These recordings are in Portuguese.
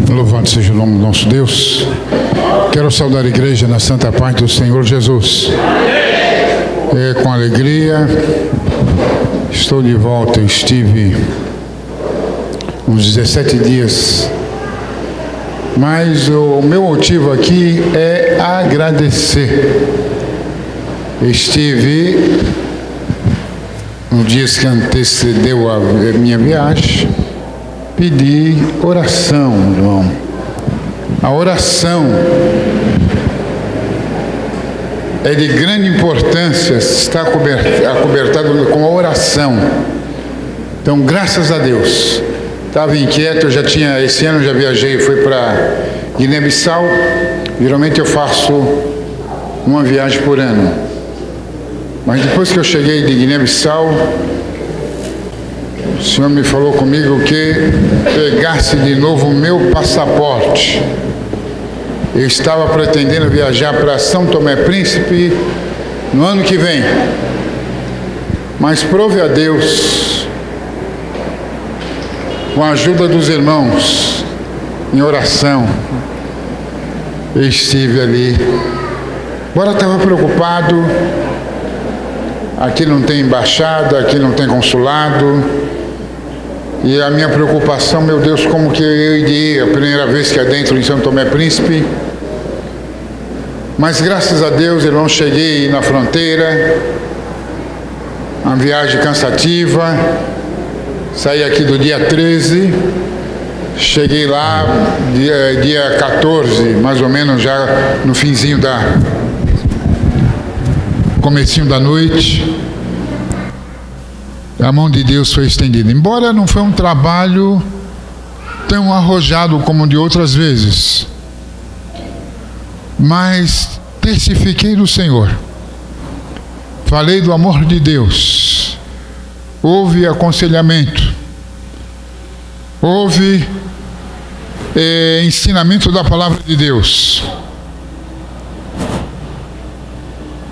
Louvado seja o nome do nosso Deus. Quero saudar a igreja na santa paz do Senhor Jesus. Com alegria, estou de volta. Estive uns 17 dias, mas o meu motivo aqui é agradecer. Estive nos dias que antecedeu a minha viagem, pedi oração, irmão. A oração é de grande importância, está acobertado com a oração. Então, graças a Deus. Estava inquieto, esse ano já viajei, fui para Guiné-Bissau. Geralmente eu faço uma viagem por ano. Mas depois que eu cheguei de Guiné-Bissau, o Senhor me falou comigo que pegasse de novo o meu passaporte. Eu estava pretendendo viajar para São Tomé Príncipe no ano que vem. Mas prove a Deus, com a ajuda dos irmãos, em oração, eu estive ali. Agora estava preocupado. Aqui não tem embaixada, aqui não tem consulado. E a minha preocupação, meu Deus, como que eu iria, a primeira vez que adentro em São Tomé Príncipe. Mas graças a Deus, irmão, cheguei na fronteira, uma viagem cansativa, saí aqui do dia 13, cheguei lá dia 14, mais ou menos já no finzinho comecinho da noite. A mão de Deus foi estendida. Embora não foi um trabalho tão arrojado como de outras vezes, mas testifiquei do Senhor. Falei do amor de Deus. Houve aconselhamento. Houve ensinamento da palavra de Deus.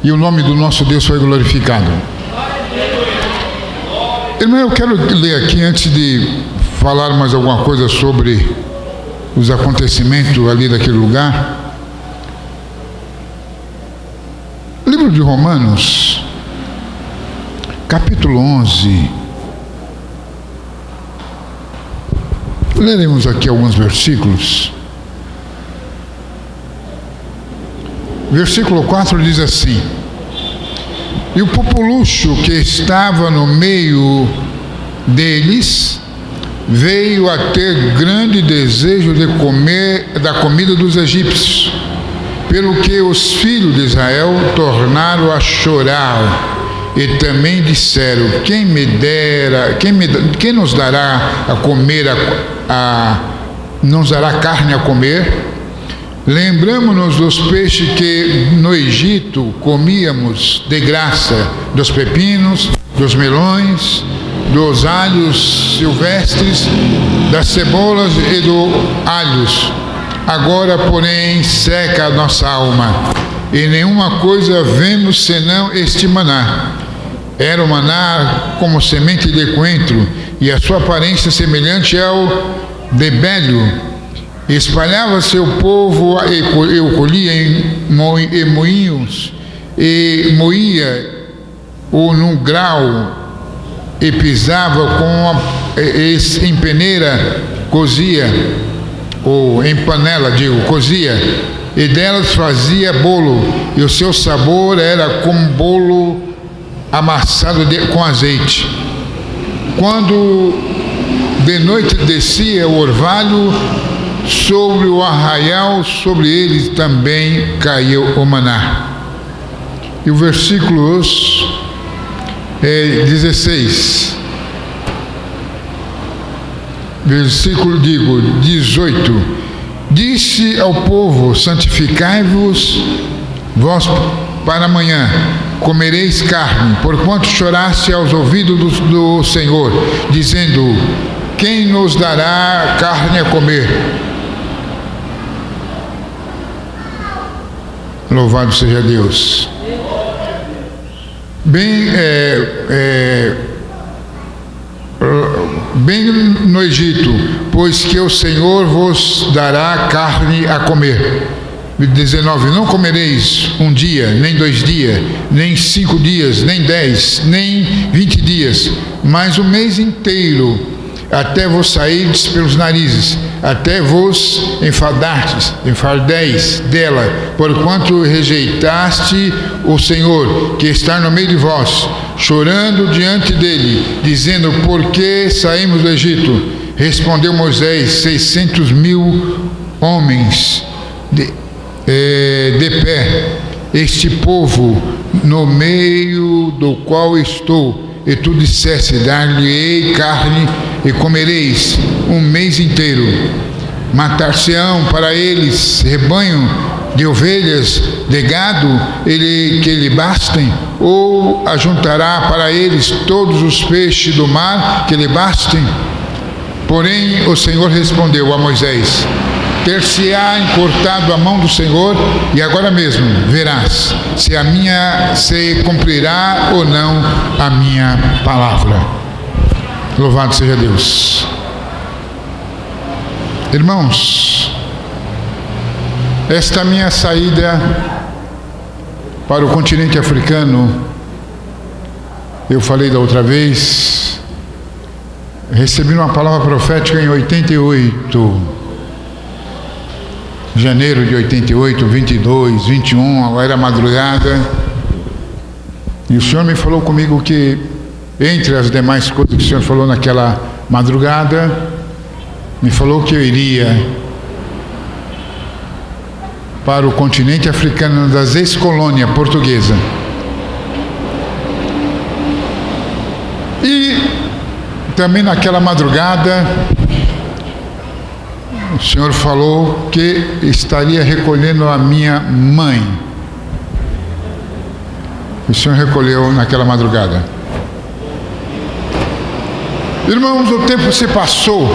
E o nome do nosso Deus foi glorificado. Irmão, eu quero ler aqui, antes de falar mais alguma coisa sobre os acontecimentos ali daquele lugar. Livro de Romanos, capítulo 11. Leremos aqui alguns versículos. Versículo 4 diz assim: e o populucho que estava no meio deles veio a ter grande desejo de comer da comida dos egípcios, pelo que os filhos de Israel tornaram a chorar e também disseram: quem nos dará a comer, nos dará carne a comer? Lembramos-nos dos peixes que no Egito comíamos de graça, dos pepinos, dos melões, dos alhos silvestres, das cebolas e dos alhos. Agora, porém, seca a nossa alma, e nenhuma coisa vemos senão este maná. Era o maná como semente de coentro, e a sua aparência semelhante ao de bélio. Espalhava-se o povo, eu colhia em moinhos, e moía-o num grau, e pisava em peneira, cozia, ou em panela, cozia, e delas fazia bolo, e o seu sabor era como bolo amassado com azeite. Quando de noite descia o orvalho sobre o arraial, sobre eles também caiu o maná. E o versículo 16. Versículo 18. Disse ao povo: santificai-vos vós para amanhã, comereis carne, porquanto choraste aos ouvidos do Senhor, dizendo: quem nos dará carne a comer? Louvado seja Deus. Bem, bem no Egito, pois que o Senhor vos dará carne a comer. 19, não comereis um dia, nem 2 dias, nem 5 dias, nem 10, nem 20 dias, mas o mês inteiro, até vos sairdes pelos narizes, até vos enfardeis dela, porquanto rejeitaste o Senhor, que está no meio de vós, chorando diante dele, dizendo, por que saímos do Egito? Respondeu Moisés, 600.000 homens de pé, este povo no meio do qual estou, e tu disseste, dar-lhe-ei carne e comereis um mês inteiro. Matar-se-ão para eles rebanho de ovelhas, de gado, que lhe bastem, ou ajuntará para eles todos os peixes do mar que lhe bastem? Porém o Senhor respondeu a Moisés, ter-se-á encurtado a mão do Senhor, e agora mesmo verás se cumprirá ou não a minha palavra. Louvado seja Deus. Irmãos, esta minha saída para o continente africano, eu falei da outra vez, recebi uma palavra profética em 88, janeiro de 88, 22, 21, agora era madrugada, e o Senhor me falou comigo que, entre as demais coisas que o Senhor falou naquela madrugada, me falou que eu iria para o continente africano das ex-colônia portuguesa. E também naquela madrugada, o Senhor falou que estaria recolhendo a minha mãe. O Senhor recolheu naquela madrugada. Irmãos, o tempo se passou.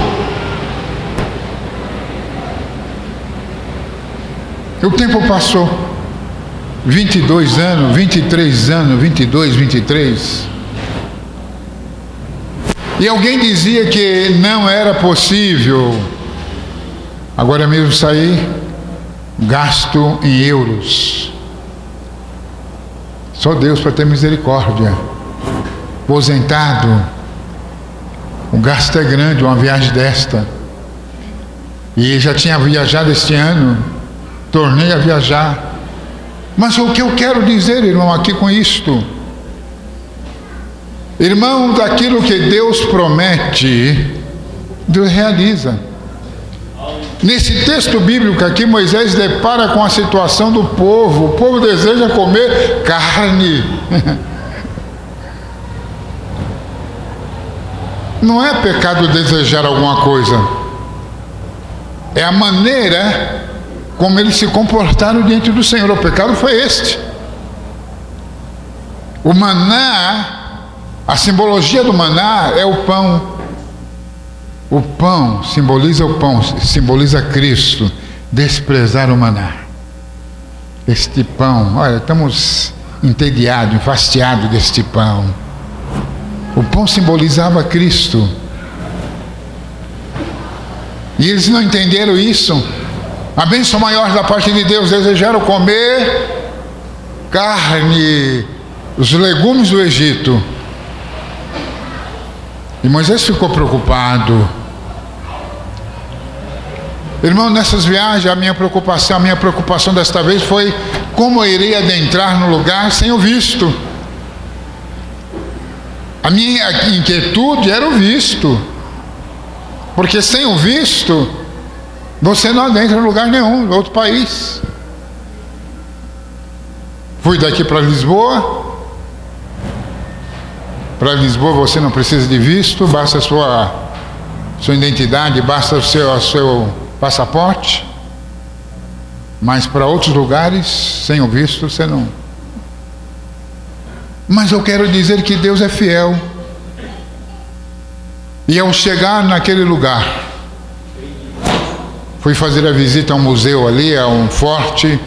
O tempo passou. 22 anos, 23 anos, 22, 23. E alguém dizia que não era possível. Agora mesmo saí, gasto em euros. Só Deus para ter misericórdia. Aposentado, o gasto é grande, uma viagem desta. E já tinha viajado este ano, tornei a viajar. Mas o que eu quero dizer, irmão, aqui com isto? Irmão, daquilo que Deus promete, Deus realiza. Nesse texto bíblico aqui, Moisés depara com a situação do povo. O povo deseja comer carne. Não é pecado desejar alguma coisa. É a maneira como eles se comportaram diante do Senhor. O pecado foi este. O maná, a simbologia do maná é o pão. O pão simboliza o pão, simboliza Cristo. Desprezar o maná. Este pão, olha, estamos entediados, enfastiados deste pão. O pão simbolizava Cristo. E eles não entenderam isso. A bênção maior da parte de Deus, desejaram comer carne, os legumes do Egito. E Moisés ficou preocupado. Irmão, nessas viagens, a minha preocupação desta vez foi como eu irei adentrar no lugar sem o visto. A minha inquietude era o visto. Porque sem o visto, você não adentra em lugar nenhum, em outro país. Fui daqui para Lisboa. Para Lisboa você não precisa de visto, basta a sua identidade, basta o seu passaporte. Mas para outros lugares, sem o visto, você não. Mas eu quero dizer que Deus é fiel. E ao chegar naquele lugar, fui fazer a visita a um museu ali, a um forte,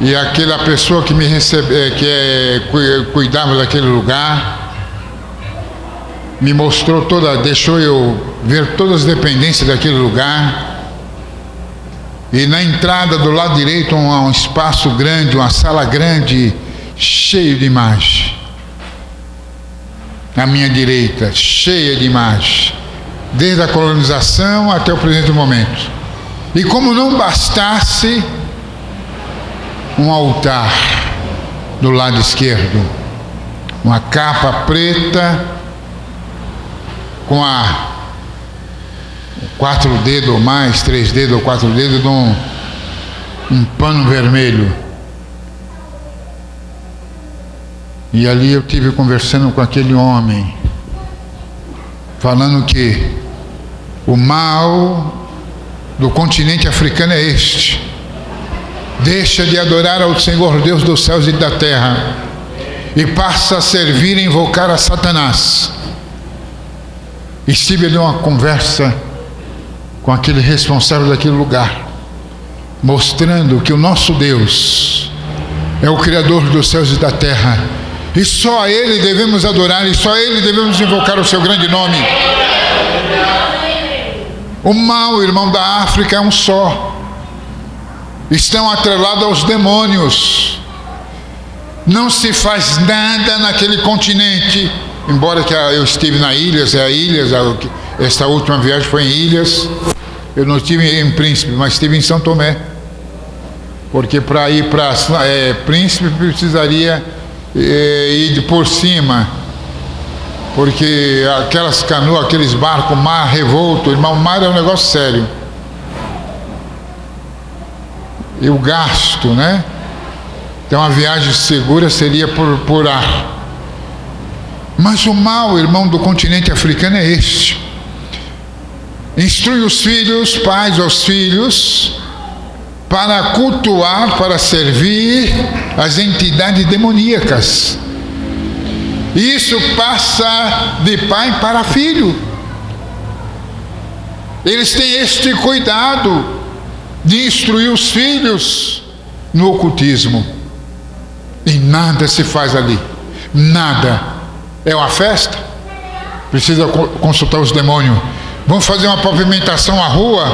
e aquela pessoa que me cuidava daquele lugar, me mostrou deixou eu ver todas as dependências daquele lugar. E na entrada do lado direito um espaço grande, uma sala grande, cheio de imagem. À minha direita, cheia de imagem, desde a colonização até o presente momento. E como não bastasse, um altar do lado esquerdo, uma capa preta com 4 dedos ou mais, 3 dedos ou 4 dedos de um pano vermelho. E ali eu tive conversando com aquele homem, falando que o mal do continente africano é este: deixa de adorar ao Senhor Deus dos céus e da terra e passa a servir e invocar a Satanás. E estive ali uma conversa com aquele responsável daquele lugar, mostrando que o nosso Deus é o Criador dos céus e da terra, e só a Ele devemos adorar, e só a Ele devemos invocar o seu grande nome. O mal, irmão, da África é um só. Estão atrelados aos demônios. Não se faz nada naquele continente. Embora que eu estive na Ilhas, esta última viagem foi em Ilhas. Eu não estive em Príncipe, mas estive em São Tomé. Porque para ir para Príncipe precisaria ir por cima. Porque aquelas canoas, aqueles barcos, mar revolto, irmão, o mar é um negócio sério. E o gasto, né? Então a viagem segura seria por ar. Mas o mal, irmão, do continente africano é este: instrui os filhos, pais aos filhos, para cultuar, para servir as entidades demoníacas. Isso passa de pai para filho. Eles têm este cuidado de instruir os filhos no ocultismo. E nada se faz ali. Nada. É uma festa? Precisa consultar os demônios. Vamos fazer uma pavimentação à rua?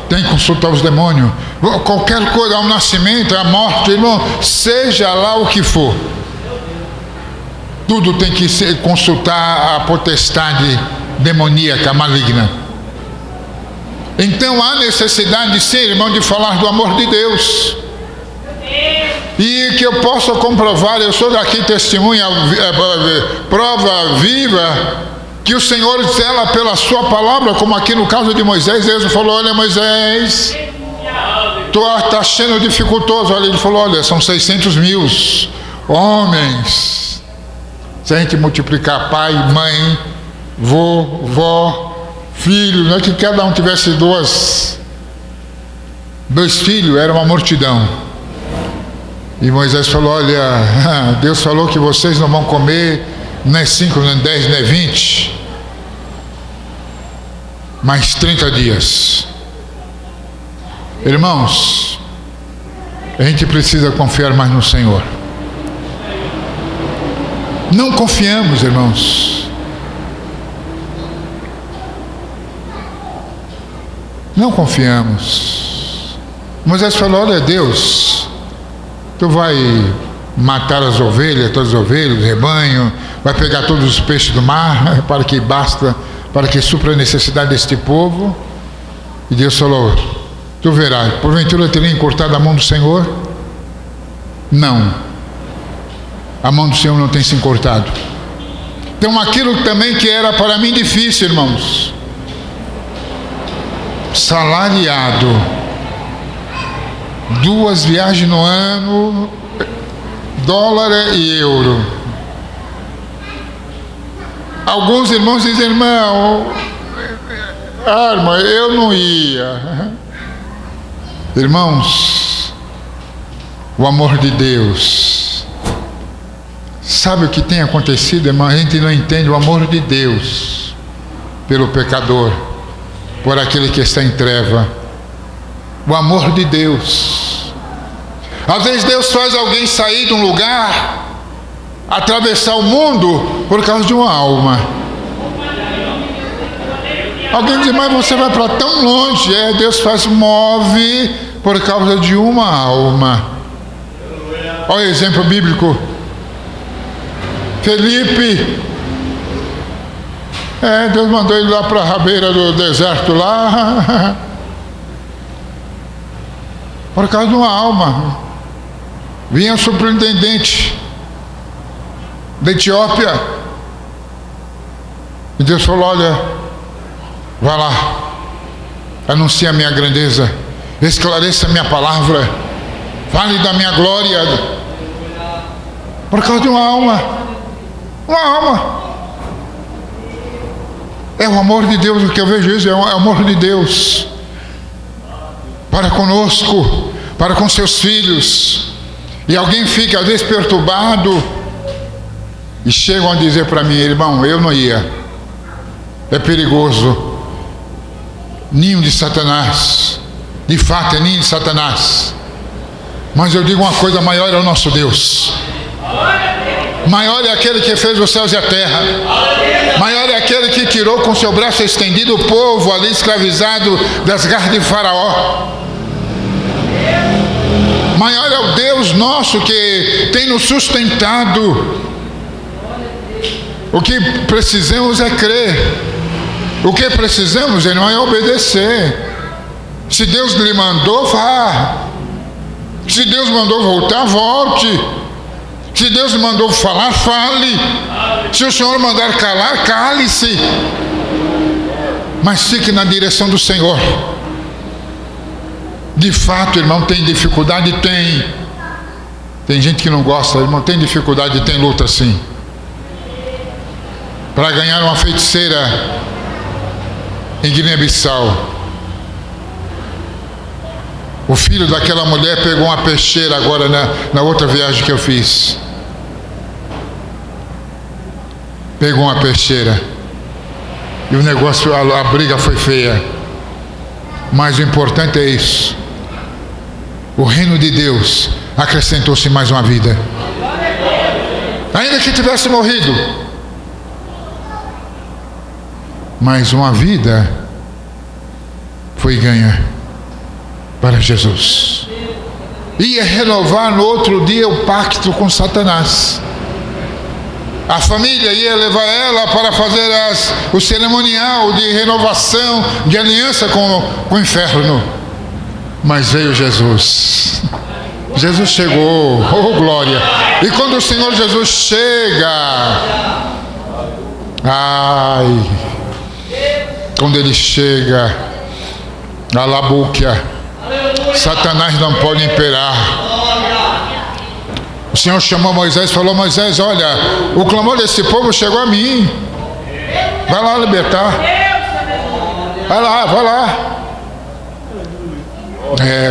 Tem que consultar os demônios. Qualquer coisa, ao nascimento, à morte, irmão, seja lá o que for, tudo tem que consultar a potestade demoníaca, maligna. Então há necessidade de ser, irmão, de falar do amor de Deus. E que eu possa comprovar, eu sou daqui testemunha, prova viva, que o Senhor zela pela sua palavra, como aqui no caso de Moisés. Deus falou: olha, Moisés, tu está sendo dificultoso. Olha, ele falou: olha, são 600 mil homens. Se a gente multiplicar pai, mãe, vô, vó, filho, não é que cada um tivesse dois filhos, era uma multidão. E Moisés falou: olha, Deus falou que vocês não vão comer, não é 5, não é 10, não é 20, mais 30 dias. Irmãos, a gente precisa confiar mais no Senhor. Não confiamos, irmãos. Não confiamos. Moisés falou: olha, Deus, tu vai matar as ovelhas, todas as ovelhas, o rebanho, vai pegar todos os peixes do mar, para que supra a necessidade deste povo. E Deus falou: tu verás, porventura eu teria encurtado a mão do Senhor? Não. A mão do Senhor não tem se encurtado. Então aquilo também que era para mim difícil, irmãos, salariado, 2 viagens no ano, dólar e euro. Alguns irmãos dizem: irmão, irmão, eu não ia. Irmãos, o amor de Deus. Sabe o que tem acontecido, irmão? A gente não entende o amor de Deus pelo pecador, por aquele que está em treva. O amor de Deus. Às vezes Deus faz alguém sair de um lugar, atravessar o mundo por causa de uma alma. Alguém diz, mas você vai para tão longe. Deus move por causa de uma alma. Olha o exemplo bíblico. Felipe, Deus mandou ele lá para a rabeira do deserto lá, por causa de uma alma. Vinha o superintendente da Etiópia e Deus falou, olha, vá lá, anuncia a minha grandeza, esclareça a minha palavra, fale da minha glória, por causa de uma alma. Uma alma. É o amor de Deus. O que eu vejo isso é o amor de Deus para conosco, para com seus filhos. E alguém fica às vezes perturbado e chegam a dizer para mim, irmão, eu não ia, é perigoso, ninho de Satanás. De fato é ninho de Satanás. Mas eu digo uma coisa, maior é o nosso Deus. Maior é aquele que fez os céus e a terra. Maior é aquele que tirou com seu braço estendido o povo ali escravizado das garras de Faraó. Maior é o Deus nosso que tem nos sustentado. O que precisamos é crer. O que precisamos, irmão, é obedecer. Se Deus lhe mandou, vá. Se Deus mandou voltar, volte. Se Deus mandou falar, fale. Se o Senhor mandar calar, cale-se. Mas fique na direção do Senhor. De fato, irmão, tem dificuldade? Tem. Tem gente que não gosta, irmão, tem dificuldade, tem luta sim. Para ganhar uma feiticeira em Guiné-Bissau, o filho daquela mulher pegou uma peixeira agora na outra viagem que eu fiz. Pegou uma peixeira. E o negócio, a briga foi feia. Mas o importante é isso. O reino de Deus acrescentou-se mais uma vida. Ainda que tivesse morrido, mas uma vida foi ganha para Jesus. Ia renovar no outro dia o pacto com Satanás. A família ia levar ela para fazer o cerimonial de renovação, de aliança com o inferno. Mas veio Jesus. Jesus chegou, oh glória. E quando o Senhor Jesus chega, quando ele chega, a labúquia, Satanás não pode imperar. O Senhor chamou Moisés e falou, Moisés, olha, o clamor desse povo chegou a mim. Vai lá libertar. Vai lá.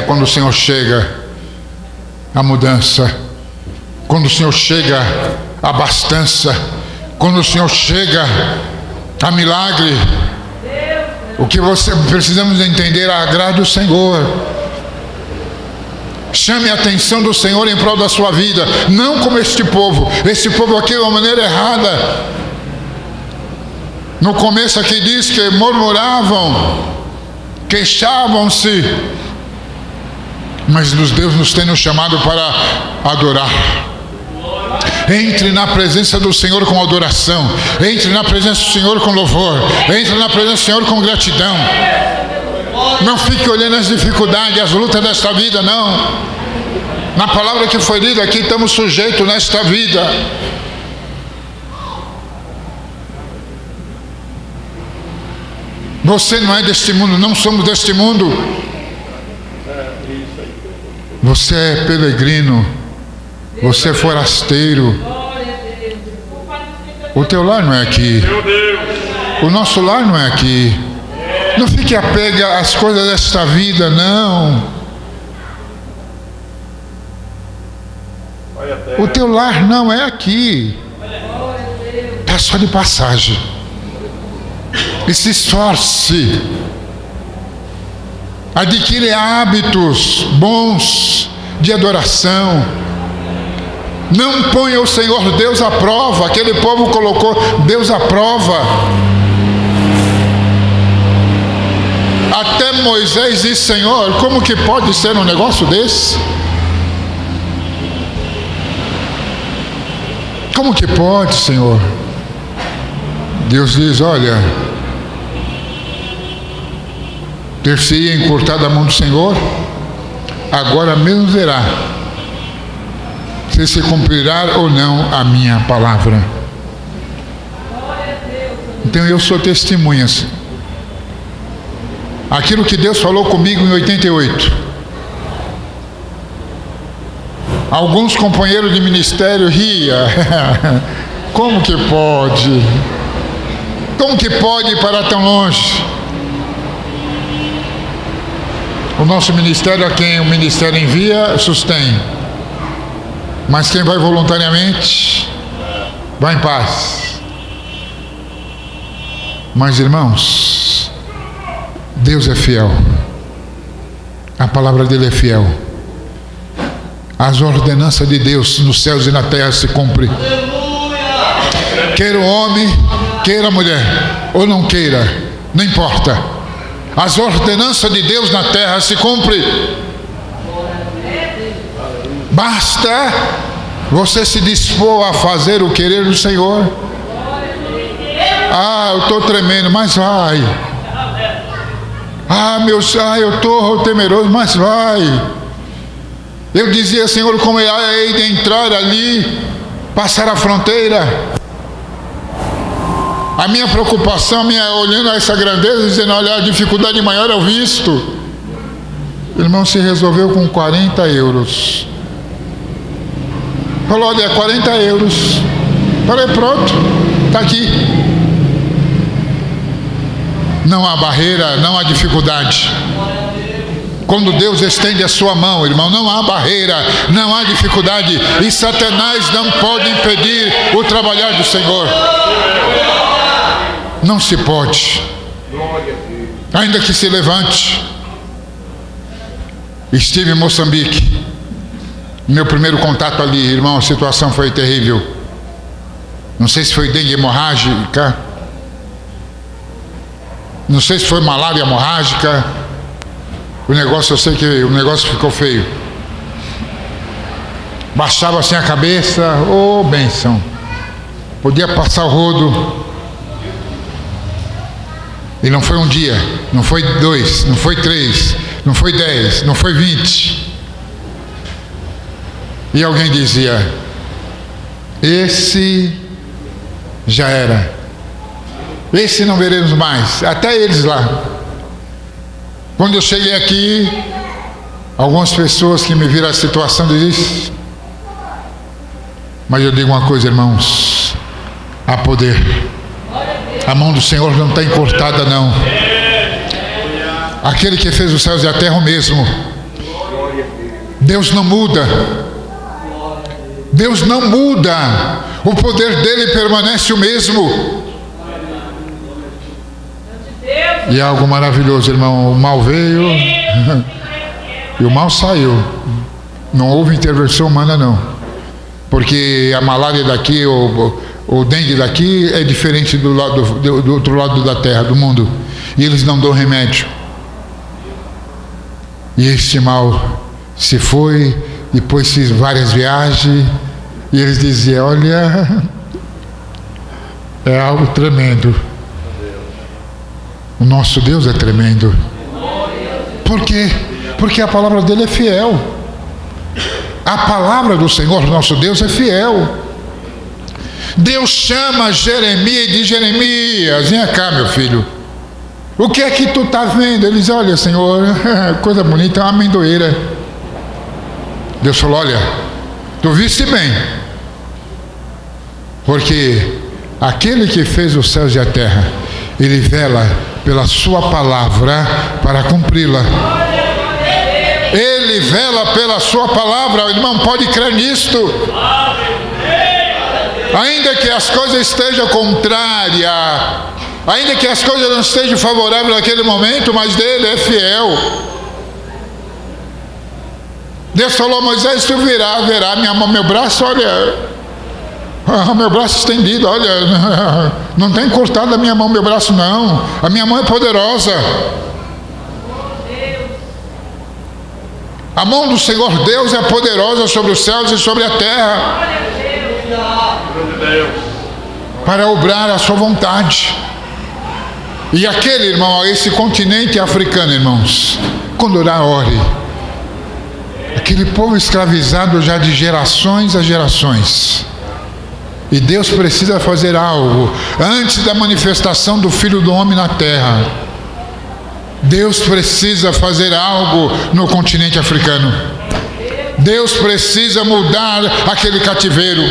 Quando o Senhor chega, a mudança. Quando o Senhor chega, a abastança. Quando o Senhor chega, a milagre. O que precisamos entender, agrade o Senhor. Chame a atenção do Senhor em prol da sua vida. Não como este povo. Esse povo aqui de uma maneira errada. No começo aqui diz que murmuravam, queixavam-se. Mas Deus nos tem nos chamado para adorar. Entre na presença do Senhor com adoração. Entre na presença do Senhor com louvor. Entre na presença do Senhor com gratidão. Não fique olhando as dificuldades, as lutas desta vida, não. Na palavra que foi lida aqui, estamos sujeitos nesta vida. Você não é deste mundo, não somos deste mundo. Você é peregrino. Você é forasteiro. O teu lar não é aqui. O nosso lar não é aqui. Não fique apego às coisas desta vida, não. O teu lar não é aqui. Está só de passagem. E se esforce. Adquire hábitos bons de adoração. Não ponha o Senhor Deus à prova. Aquele povo colocou Deus à prova. Até Moisés disse: Senhor, como que pode ser um negócio desse? Como que pode, Senhor? Deus diz: olha, ter-se-ia encurtada a mão do Senhor, agora mesmo verá se cumprirá ou não a minha palavra. Então eu sou testemunha. Aquilo que Deus falou comigo em 88. Alguns companheiros de ministério riam. Como que pode? Como que pode ir para tão longe? O nosso ministério, a quem o ministério envia, sustém. Mas quem vai voluntariamente, vai em paz. Mas, irmãos, Deus é fiel. A palavra dele é fiel. As ordenanças de Deus nos céus e na terra se cumprem. Queira o homem, queira a mulher, ou não queira, não importa. As ordenanças de Deus na terra se cumprem. Basta você se dispor a fazer o querer do Senhor. Ah, eu estou tremendo, mas vai. Eu estou temeroso, mas vai. Eu dizia: Senhor, como é hei de entrar ali, passar a fronteira? A minha preocupação, olhando a essa grandeza, dizendo: olha, a dificuldade maior é o visto. Irmão, se resolveu com 40 euros. Falou: olha, 40 euros. Falei: pronto, está aqui. Não há barreira, não há dificuldade. Quando Deus estende a sua mão, irmão, não há barreira, não há dificuldade. E Satanás não pode impedir o trabalhar do Senhor. Não se pode. Ainda que se levante. Estive em Moçambique. Meu primeiro contato ali, irmão, a situação foi terrível. Não sei se foi dengue hemorrágica, não sei se foi malária hemorrágica. O negócio, eu sei que o negócio ficou feio. Baixava assim a cabeça, ô bênção. Podia passar o rodo. E não foi um dia, não foi 2, não foi 3, não foi 10, não foi 20. E alguém dizia: esse já era, esse não veremos mais. Até eles lá. Quando eu cheguei aqui, algumas pessoas que me viram a situação dizem: mas eu digo uma coisa, irmãos, há poder. A mão do Senhor não está encurtada, não. Aquele que fez os céus e a terra, o mesmo. Deus não muda. Deus não muda. O poder dele permanece o mesmo. E é algo maravilhoso, irmão. O mal veio e o mal saiu. Não houve intervenção humana, não. Porque a malária daqui, o dengue daqui é diferente do outro lado da terra, do mundo. E eles não dão remédio. E este mal se foi, depois fiz várias viagens, e eles diziam: olha, é algo tremendo. O nosso Deus é tremendo. Por quê? Porque a palavra dele é fiel. A palavra do Senhor, nosso Deus, é fiel. Deus chama Jeremias e diz: Jeremias, vem cá, meu filho. O que é que tu está vendo? Ele diz: olha, Senhor, coisa bonita, é uma amendoeira. Deus falou: olha, tu viste bem, porque aquele que fez os céus e a terra, ele vela pela sua palavra para cumpri-la. Ele vela pela sua palavra. O irmão pode crer nisto. Ainda que as coisas estejam contrárias, ainda que as coisas não estejam favoráveis naquele momento, mas dele é fiel. Deus falou: Moisés, tu verá minha mão, meu braço, olha, meu braço estendido, olha, não tem encurtado a minha mão, meu braço não, a minha mão é poderosa. A mão do Senhor Deus é poderosa sobre os céus e sobre a terra para obrar a sua vontade. E aquele, irmão, esse continente africano, irmãos, quando orar, ore. Aquele povo escravizado já de gerações a gerações. E Deus precisa fazer algo antes da manifestação do Filho do Homem na terra. Deus precisa fazer algo no continente africano. Deus precisa mudar aquele cativeiro.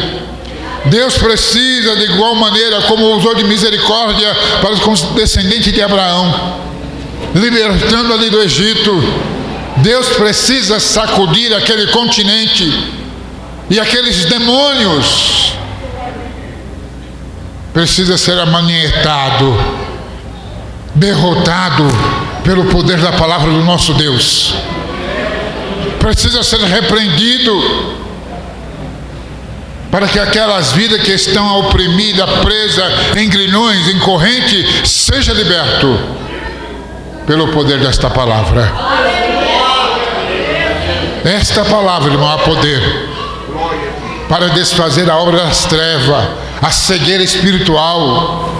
Deus precisa, de igual maneira como usou de misericórdia para os descendentes de Abraão, libertando ali do Egito, Deus precisa sacudir aquele continente e aqueles demônios. Precisa ser amanietado, derrotado pelo poder da palavra do nosso Deus. Precisa ser repreendido para que aquelas vidas que estão oprimidas, presas em grilhões, em corrente, seja liberto pelo poder desta palavra. Esta palavra, irmão, há poder para desfazer a obra das trevas, a cegueira espiritual,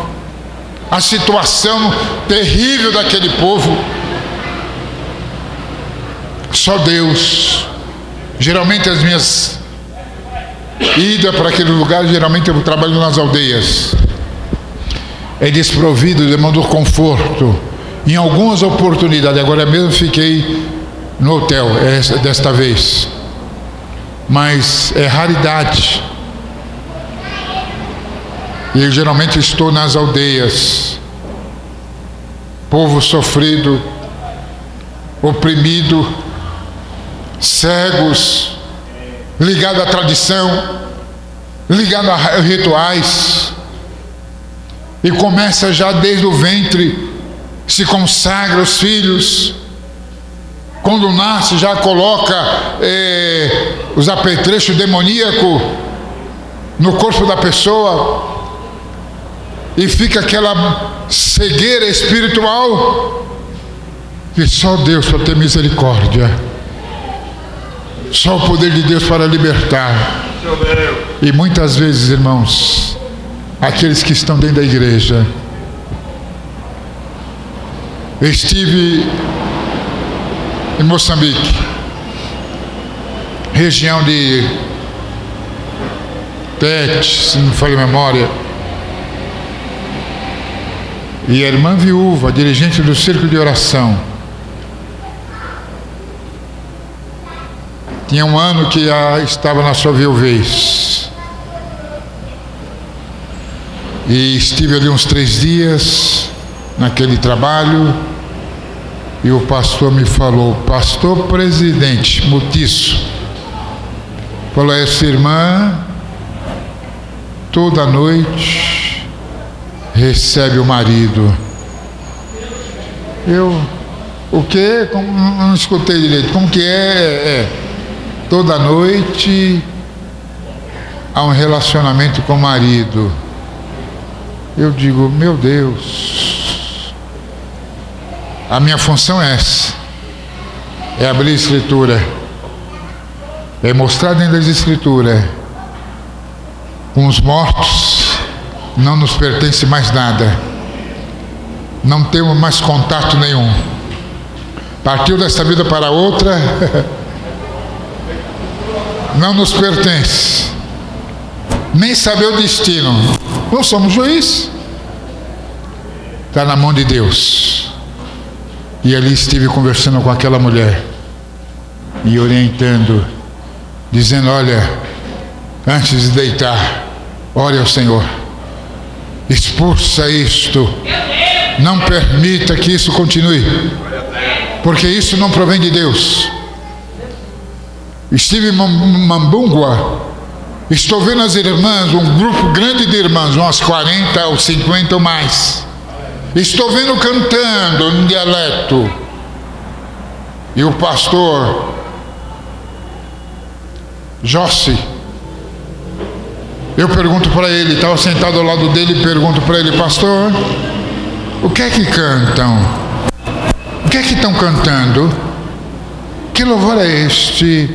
a situação terrível daquele povo. Só Deus. Geralmente as minhas idas para aquele lugar, geralmente eu trabalho nas aldeias. É desprovido, irmão, do conforto. Em algumas oportunidades, agora mesmo fiquei no hotel, desta vez. Mas é raridade. E eu geralmente estou nas aldeias. Povo sofrido, oprimido, cegos, ligado à tradição, ligado a rituais. E começa já desde o ventre, se consagra os filhos. Quando nasce, já coloca os apetrechos demoníacos no corpo da pessoa. E fica aquela cegueira espiritual que só Deus para ter misericórdia. Só o poder de Deus para libertar. E muitas vezes, irmãos, aqueles que estão dentro da igreja. Eu estive em Moçambique, região de Tete, se não me falha a memória. E a irmã viúva, dirigente do círculo de oração, tinha um ano que estava na sua viuvez. E estive ali uns 3 dias naquele trabalho. E o pastor me falou, pastor presidente Mutiço, falou, essa irmã toda noite recebe o marido. Eu, o quê? Não escutei direito. Como que é? Toda noite há um relacionamento com o marido. Eu digo, meu Deus, a minha função é essa, é abrir a Escritura, é mostrar dentro das Escrituras, com os mortos não nos pertence mais nada, não temos mais contato nenhum, partiu desta vida para outra, não nos pertence, nem saber o destino, não somos juiz, está na mão de Deus. E ali estive conversando com aquela mulher e orientando, dizendo, olha, antes de deitar, ore ao Senhor, expulsa isto, não permita que isso continue, porque isso não provém de Deus. Estive em Mambungua, estou vendo as irmãs, um grupo grande de irmãs, umas 40 ou 50 ou mais, estou vendo cantando em dialeto, e o pastor Jossi, eu pergunto para ele, estava sentado ao lado dele, e pergunto para ele, pastor, o que é que cantam? O que é que estão cantando? Que louvor é este?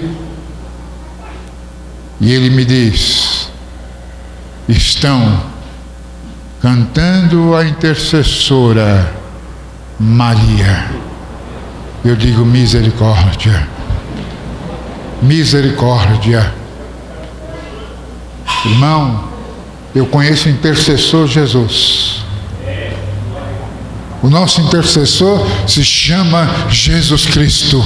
E ele me diz: estão cantando a intercessora Maria. Eu digo: misericórdia, misericórdia. Irmão, eu conheço o intercessor Jesus. O nosso intercessor se chama Jesus Cristo.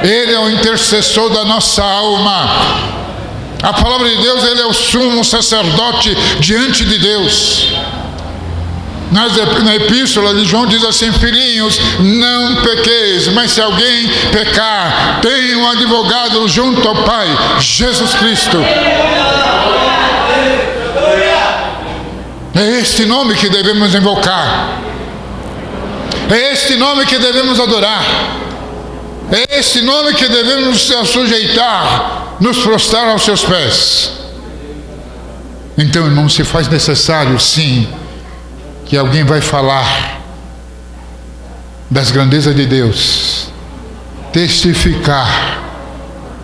Ele é o intercessor da nossa alma. A palavra de Deus, ele é o sumo sacerdote diante de Deus. Na epístola de João diz assim: filhinhos, não pequeis, mas se alguém pecar, tem um advogado junto ao Pai, Jesus Cristo. É este nome que devemos invocar, é este nome que devemos adorar, é este nome que devemos nos sujeitar, nos prostrar aos seus pés. Então, irmão, se faz necessário, sim, que alguém vai falar das grandezas de Deus, testificar.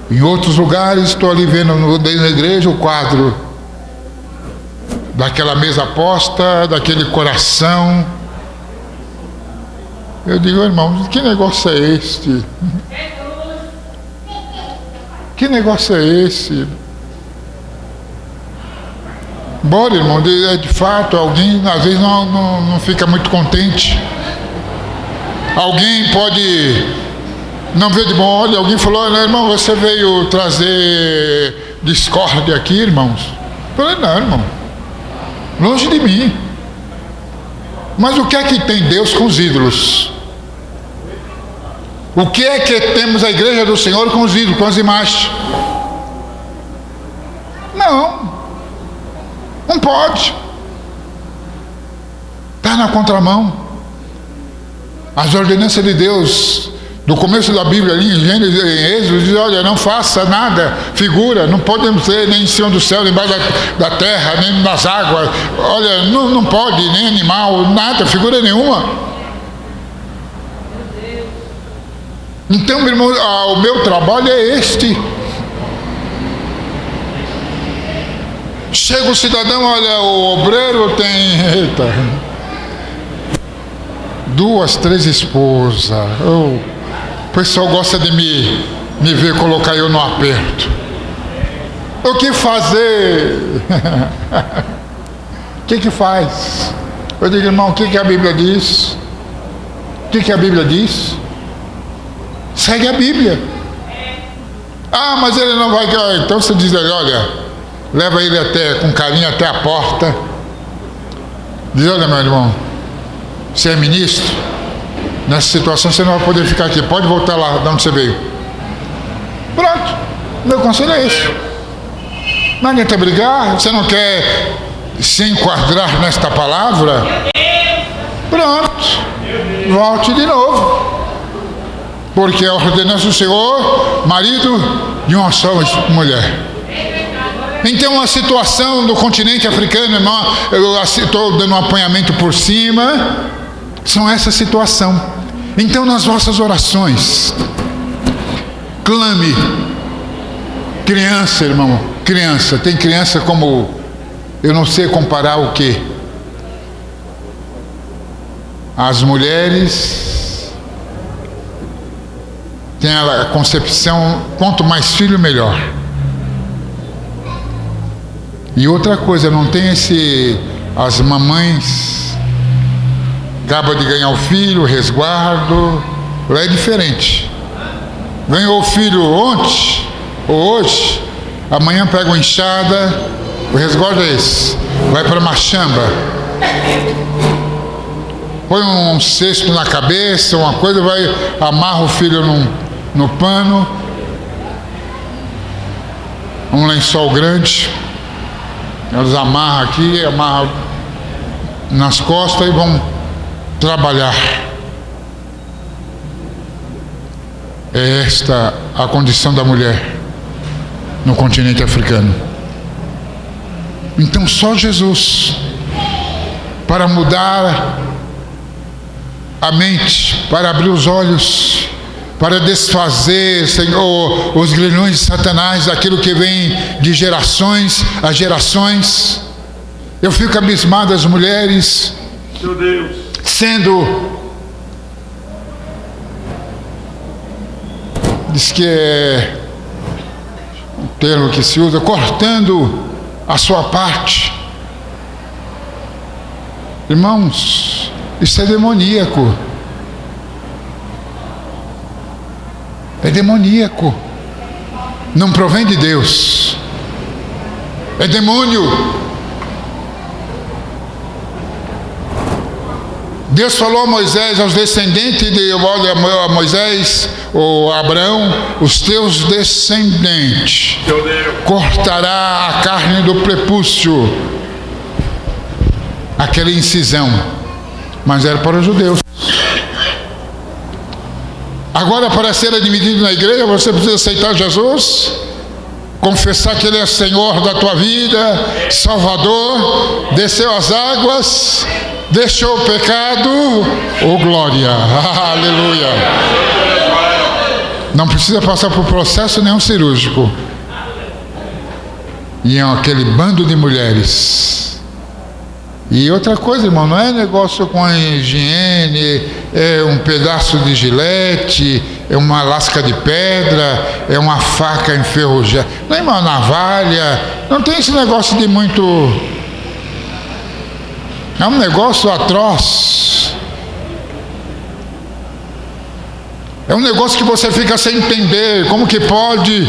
Em outros lugares, estou ali vendo na igreja o quadro daquela mesa posta, daquele coração. Eu digo: irmão, que negócio é este? Que negócio é esse? Bora, irmão, de fato, alguém às vezes não fica muito contente. Alguém pode não ver de bom olho. Alguém falou: irmão, você veio trazer discórdia aqui, irmãos? Eu falei: não, irmão, longe de mim. Mas o que é que tem Deus com os ídolos? O que é que temos a igreja do Senhor com os ídolos, com as imagens? Não pode. Está na contramão. As ordenanças de Deus, do começo da Bíblia, ali em Gênesis, em Êxodo, diz: olha, não faça nada, figura, não podemos ser nem em cima do céu, nem embaixo da terra, nem nas águas. Olha, não pode, nem animal, nada, figura nenhuma. Então, meu irmão, o meu trabalho é este. Chega o cidadão: olha, o obreiro tem, eita, 2, 3 esposas. O pessoal gosta de me ver colocar eu no aperto. O que fazer? O que faz? Eu digo: irmão, o que a Bíblia diz? O que a Bíblia diz? Segue a Bíblia. Ah, mas ele não vai. Então você diz: olha, leva ele com carinho até a porta. Diz: olha, meu irmão, você é ministro, nessa situação você não vai poder ficar aqui, pode voltar lá de onde você veio. Pronto, meu conselho é esse. Não adianta brigar. Você não quer se enquadrar nesta palavra? Pronto, volte de novo. Porque a ordenança do Senhor, marido de uma só mulher. Então, a situação do continente africano, irmão, eu estou dando um apanhamento por cima, são essa situação. Então, nas vossas orações, clame. Criança, irmão, criança, tem criança como, eu não sei comparar o quê. As mulheres têm a concepção: quanto mais filho, melhor. E outra coisa, não tem as mamães acabam de ganhar o filho, resguardo. Lá é diferente. Ganhou o filho ontem ou hoje, amanhã pega uma enxada, o resguardo é esse, vai para Machamba, põe um cesto na cabeça, uma coisa, vai, amarra o filho no pano, um lençol grande, eles amarram aqui, amarram nas costas e vão trabalhar. É esta a condição da mulher no continente africano. Então, só Jesus para mudar a mente, para abrir os olhos, para desfazer, Senhor, os grilhões de Satanás, aquilo que vem de gerações a gerações. Eu fico abismado, as mulheres Meu Deus. sendo, diz que é o termo que se usa, cortando a sua parte. Irmãos, isso é demoníaco. É demoníaco. Não provém de Deus. É demônio. Deus falou a Moisés, aos descendentes de a Moisés, ou Abraão, os teus descendentes cortará a carne do prepúcio, aquela incisão, mas era para os judeus. Agora, para ser admitido na igreja, você precisa aceitar Jesus, confessar que Ele é Senhor da tua vida, Salvador, desceu as águas, deixou o pecado, oh glória, aleluia. Não precisa passar por processo nenhum cirúrgico. E é aquele bando de mulheres. E outra coisa, irmão, não é negócio com a higiene, é um pedaço de gilete, é uma lasca de pedra, é uma faca enferrujada, não é uma navalha, não tem esse negócio de muito. É um negócio atroz. É um negócio que você fica sem entender, como que pode?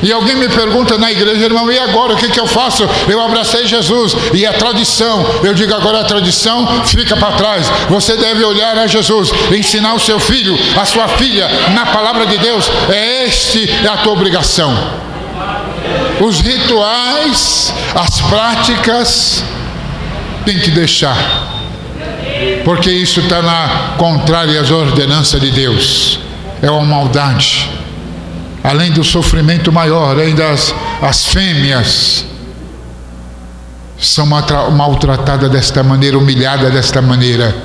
E alguém me pergunta na igreja, irmão, e agora, o que eu faço? Eu abracei Jesus, e a tradição, eu digo agora, a tradição fica para trás. Você deve olhar a Jesus, ensinar o seu filho, a sua filha, na palavra de Deus. É a tua obrigação. Os rituais, as práticas, tem que deixar, porque isso está na contrária às ordenanças de Deus. É uma maldade. Além do sofrimento maior, ainda as fêmeas são maltratadas desta maneira, humilhadas desta maneira,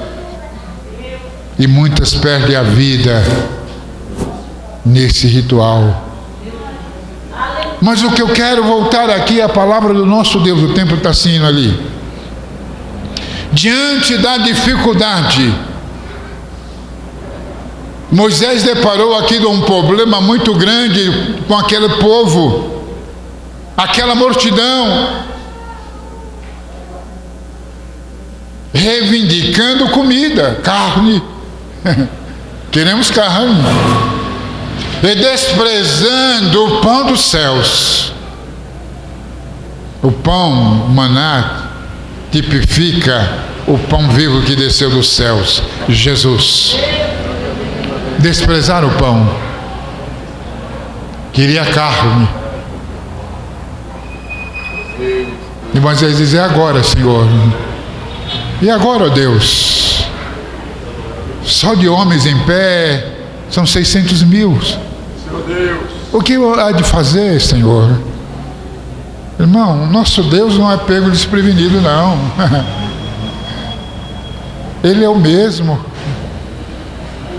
e muitas perdem a vida nesse ritual. Mas o que eu quero voltar aqui é a palavra do nosso Deus. O tempo está saindo ali. Diante da dificuldade, Moisés deparou aqui de um problema muito grande com aquele povo, aquela multidão, reivindicando comida, carne, queremos carne, e desprezando o pão dos céus. O pão, maná, tipifica o pão vivo que desceu dos céus, Jesus. Desprezar o pão, queria carne. E Moisés diz: é agora, Senhor. E agora, ó Deus? Só de homens em pé são 600 mil. O que há de fazer, Senhor? Irmão, nosso Deus não é pego desprevenido, não. Ele é o mesmo.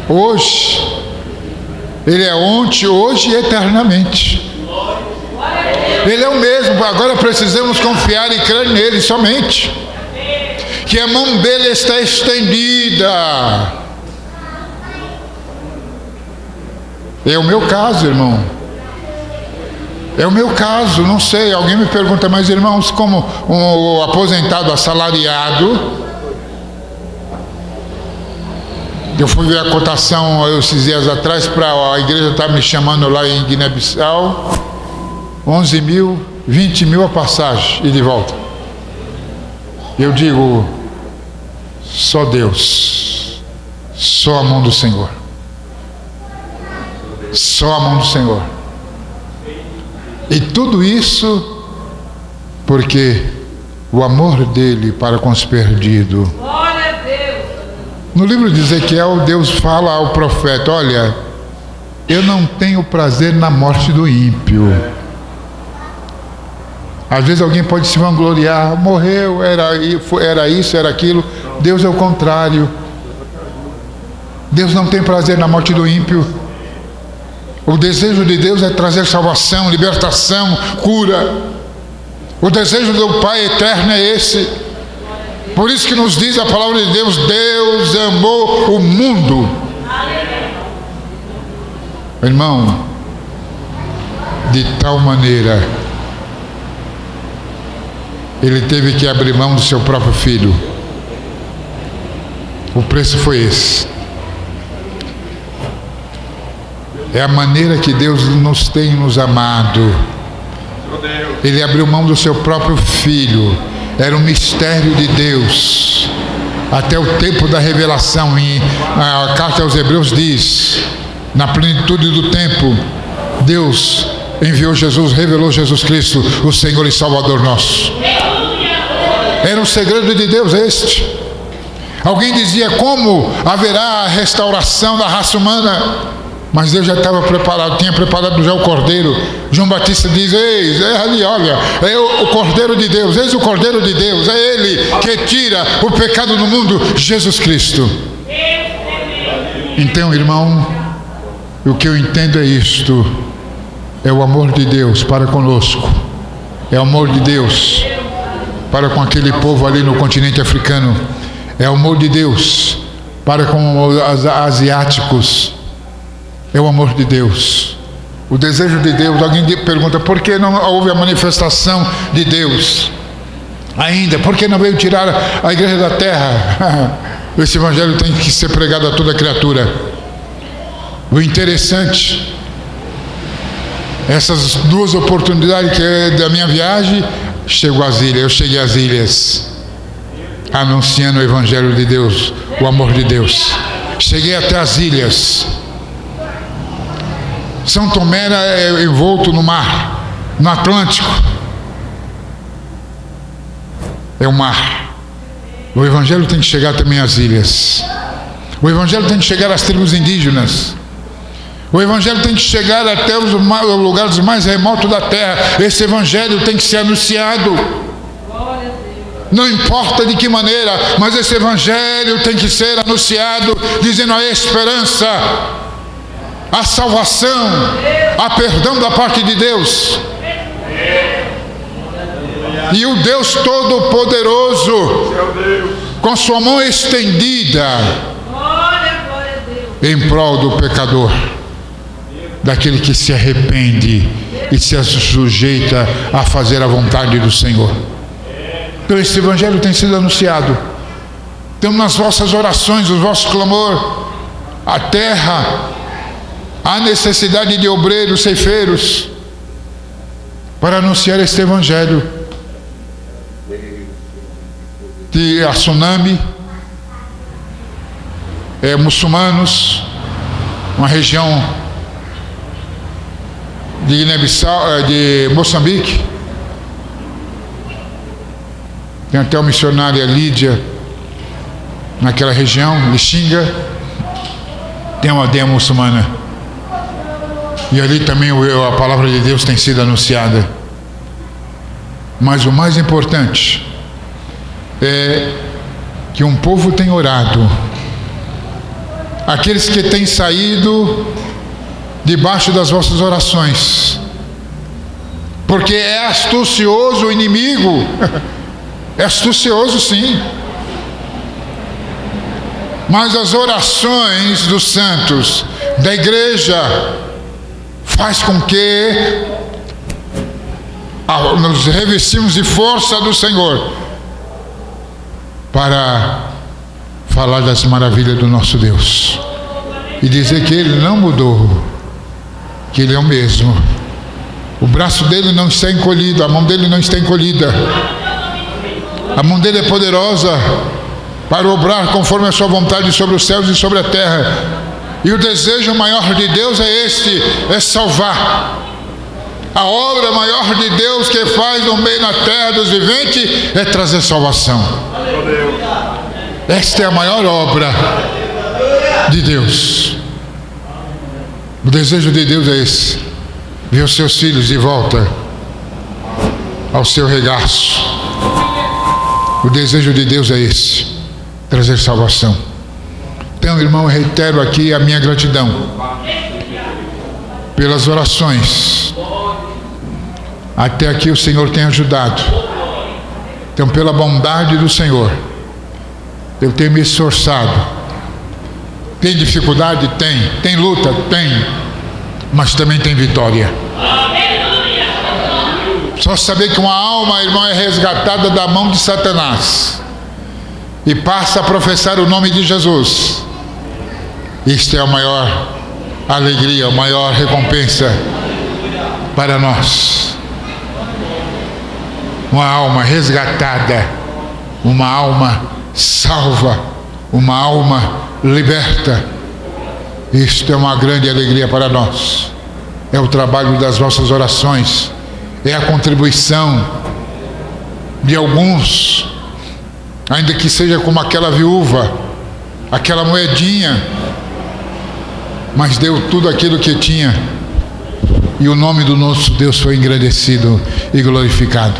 Hoje, Ele é ontem, hoje e eternamente. Ele é o mesmo. Agora precisamos confiar e crer nele somente, que a mão dele está estendida. É o meu caso, irmão. É o meu caso, não sei. Alguém me pergunta, mas irmãos, como um aposentado assalariado, eu fui ver a cotação esses dias atrás, para a igreja estar me chamando lá em Guiné-Bissau, 11 mil, 20 mil a passagem e de volta. Eu digo, só Deus, só a mão do Senhor, só a mão do Senhor. E tudo isso porque o amor dele para com os perdidos. No livro de Ezequiel, Deus fala ao profeta: olha, eu não tenho prazer na morte do ímpio. Às vezes alguém pode se vangloriar, morreu, era isso, era aquilo. Deus é o contrário. Deus não tem prazer na morte do ímpio. O desejo de Deus é trazer salvação, libertação, cura. O desejo do Pai eterno é esse. Por isso que nos diz a palavra de Deus: Deus amou o mundo. Irmão, de tal maneira, Ele teve que abrir mão do seu próprio filho. O preço foi esse. É a maneira que Deus nos tem nos amado. Ele abriu mão do seu próprio filho. Era um mistério de Deus. Até o tempo da revelação. E a carta aos Hebreus diz: na plenitude do tempo, Deus enviou Jesus, revelou Jesus Cristo, o Senhor e Salvador nosso. Era um segredo de Deus este. Alguém dizia: como haverá a restauração da raça humana? Mas Deus já estava preparado, tinha preparado já o Cordeiro. João Batista diz: eis, é ali, olha, é o Cordeiro de Deus, eis o Cordeiro de Deus, é Ele que tira o pecado do mundo, Jesus Cristo. Então, irmão, o que eu entendo é isto: é o amor de Deus para conosco, é o amor de Deus para com aquele povo ali no continente africano, é o amor de Deus para com os asiáticos, é o amor de Deus, o desejo de Deus. Alguém pergunta: por que não houve a manifestação de Deus ainda? Por que não veio tirar a igreja da terra? Esse evangelho tem que ser pregado a toda criatura. O interessante, essas duas oportunidades que é da minha viagem, eu cheguei às ilhas anunciando o evangelho de Deus, o amor de Deus. Cheguei até as ilhas. São Tomé é envolto no mar, no Atlântico. É o mar. O evangelho tem que chegar também às ilhas. O evangelho tem que chegar às tribos indígenas. O evangelho tem que chegar até os lugares mais remotos da terra. Esse evangelho tem que ser anunciado. Não importa de que maneira, mas esse evangelho tem que ser anunciado, dizendo a esperança, a salvação, a perdão da parte de Deus. E o Deus Todo-Poderoso, com sua mão estendida em prol do pecador, daquele que se arrepende e se sujeita a fazer a vontade do Senhor. Então esse evangelho tem sido anunciado. Então, nas vossas orações, o vosso clamor, a terra, há necessidade de obreiros, ceifeiros, para anunciar este evangelho. De a tsunami, muçulmanos, uma região de Guiné-Bissau, de Moçambique. Tem até uma missionária Lídia naquela região, Lixinga. Tem uma aldeia muçulmana. E ali também a palavra de Deus tem sido anunciada. Mas o mais importante é que um povo tem orado. Aqueles que têm saído debaixo das vossas orações, porque é astucioso o inimigo. É astucioso, sim, mas as orações dos santos, da igreja, faz com que nos revestimos de força do Senhor para falar das maravilhas do nosso Deus e dizer que Ele não mudou, que Ele é o mesmo. O braço dele não está encolhido, a mão dele não está encolhida. A mão dele é poderosa para obrar conforme a sua vontade sobre os céus e sobre a terra. E o desejo maior de Deus é este, é salvar. A obra maior de Deus que faz no meio na terra dos viventes é trazer salvação. Esta é a maior obra de Deus. O desejo de Deus é esse: ver os seus filhos de volta ao seu regaço. O desejo de Deus é esse: trazer salvação. Então, irmão, eu reitero aqui a minha gratidão pelas orações. Até aqui o Senhor tem ajudado. Então, pela bondade do Senhor, eu tenho me esforçado. Tem dificuldade? Tem. Tem luta? Tem. Mas também tem vitória. Só saber que uma alma, irmão, é resgatada da mão de Satanás e passa a professar o nome de Jesus. Isto é a maior alegria, a maior recompensa para nós. Uma alma resgatada, uma alma salva, uma alma liberta. Isto é uma grande alegria para nós. É o trabalho das nossas orações, é a contribuição de alguns, ainda que seja como aquela viúva, aquela moedinha, mas deu tudo aquilo que tinha, e o nome do nosso Deus foi engrandecido e glorificado.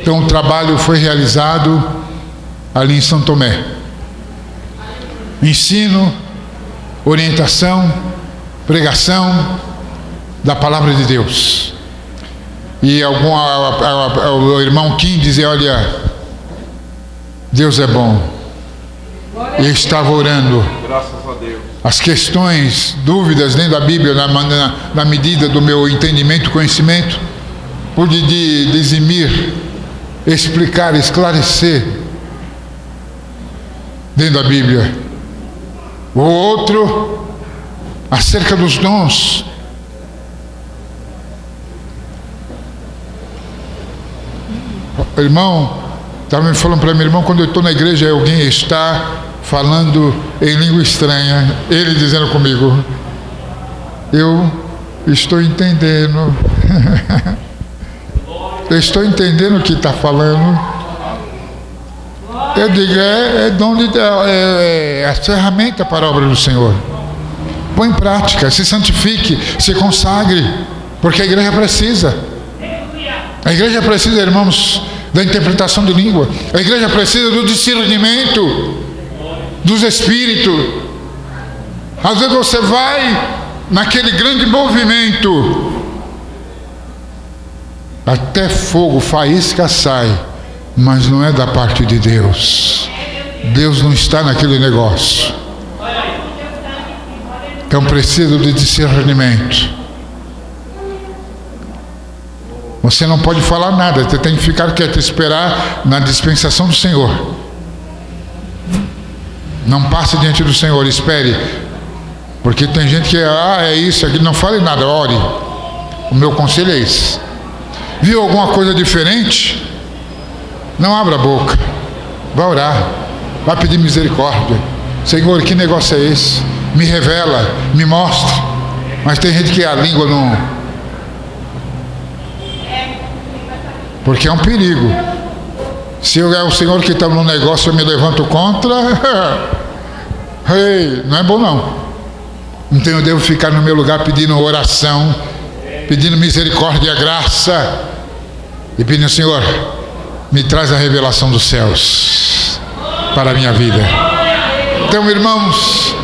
Então o trabalho foi realizado ali em São Tomé. Ensino, orientação, pregação da palavra de Deus. E o irmão Kim dizia: olha, Deus é bom. E estava orando. Graças a Deus. As questões, dúvidas dentro da Bíblia, na medida do meu entendimento, conhecimento, pude dizimir, explicar, esclarecer dentro da Bíblia. O outro, acerca dos dons. O irmão estava me falando para mim: irmão, quando eu estou na igreja e alguém está falando em língua estranha, ele dizendo comigo: eu estou entendendo. Eu estou entendendo o que está falando. Eu digo: é dom de Deus, é a ferramenta para a obra do Senhor. Põe em prática, se santifique, se consagre, porque a igreja precisa. A igreja precisa, irmãos, da interpretação de língua. A igreja precisa do discernimento dos espíritos. Às vezes você vai naquele grande movimento, até fogo, faísca sai, mas não é da parte de Deus. Deus não está naquele negócio. Então precisa de discernimento. Você não pode falar nada, você tem que ficar quieto, esperar na dispensação do Senhor. Não passe diante do Senhor, espere. Porque tem gente que é isso, aqui, não fale nada, ore. O meu conselho é esse. Viu alguma coisa diferente? Não abra a boca. Vai orar. Vai pedir misericórdia. Senhor, que negócio é esse? Me revela, me mostre. Mas tem gente que a língua não... Porque é um perigo. Se eu é o Senhor que está no negócio, eu me levanto contra. Ei, não é bom não. Então eu devo ficar no meu lugar pedindo oração, pedindo misericórdia e graça, e pedindo: Senhor, me traz a revelação dos céus para a minha vida. Então, irmãos,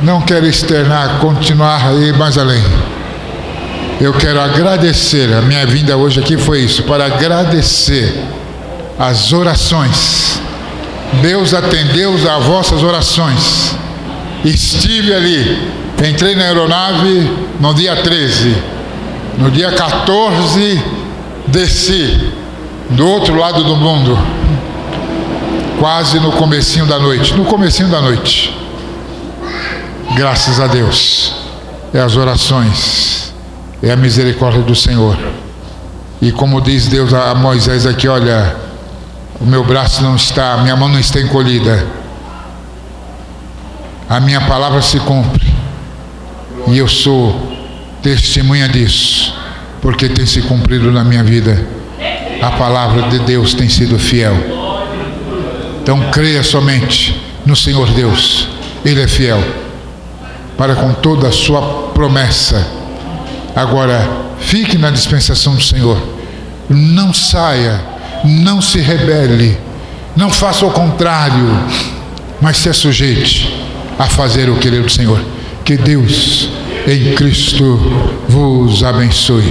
não quero externar, continuar a ir mais além. Eu quero agradecer, a minha vinda hoje aqui foi isso, para agradecer as orações. Deus atendeu a vossas orações. Estive ali, entrei na aeronave no dia 13, no dia 14 desci do outro lado do mundo, quase no comecinho da noite, graças a Deus, é as orações, é a misericórdia do Senhor. E como diz Deus a Moisés aqui: olha, o meu braço não está, a minha mão não está encolhida, a minha palavra se cumpre, e eu sou testemunha disso, porque tem se cumprido na minha vida. A palavra de Deus tem sido fiel. Então creia somente no Senhor Deus, Ele é fiel para com toda a sua promessa. Agora fique na dispensação do Senhor, não saia, não se rebele, não faça o contrário. mas se assujeite a fazer o querer do Senhor. Que Deus em Cristo vos abençoe.